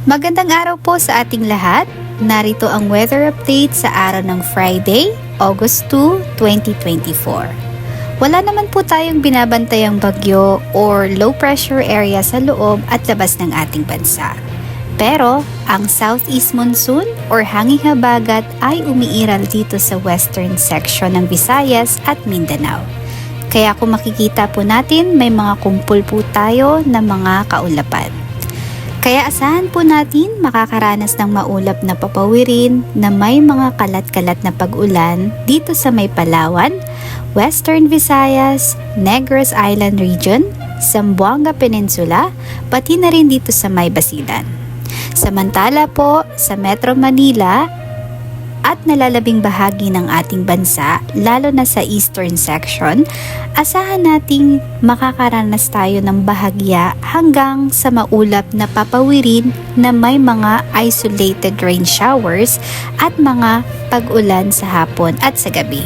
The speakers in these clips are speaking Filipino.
Magandang araw po sa ating lahat. Narito ang weather update sa araw ng Friday, August 2, 2024. Wala naman po tayong binabantayang bagyo or low pressure area sa loob at labas ng ating bansa. Pero ang southeast monsoon or hanging habagat ay umiiral dito sa western section ng Visayas at Mindanao. Kaya kung makikita po natin, may mga kumpul po tayo na mga kaulapan. Kaya asahan po natin makakaranas ng maulap na papawirin na may mga kalat-kalat na pag-ulan dito sa may Palawan, Western Visayas, Negros Island Region, Zamboanga Peninsula, pati na rin dito sa may Basilan. Samantala po sa Metro Manila at nalalabing bahagi ng ating bansa, lalo na sa eastern section, asahan nating makakaranas tayo ng bahagya hanggang sa maulap na papawirin na may mga isolated rain showers at mga pag-ulan sa hapon at sa gabi,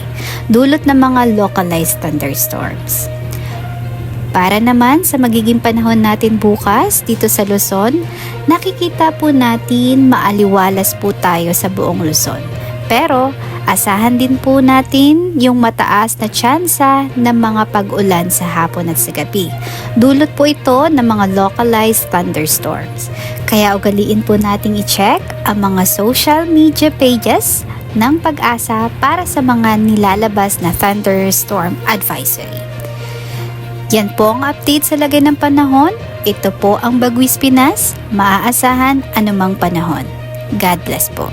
dulot ng mga localized thunderstorms. Para naman sa magiging panahon natin bukas dito sa Luzon, nakikita po natin maaliwalas po tayo sa buong Luzon. Pero asahan din po natin yung mataas na tsansa ng mga pag-ulan sa hapon at sa gabi. Dulot po ito ng mga localized thunderstorms. Kaya ugaliin po nating i-check ang mga social media pages ng Pag-asa para sa mga nilalabas na thunderstorm advisory. Yan po ang update sa lagay ng panahon. Ito po ang Bagwis Pinas, maaasahan anumang panahon. God bless po.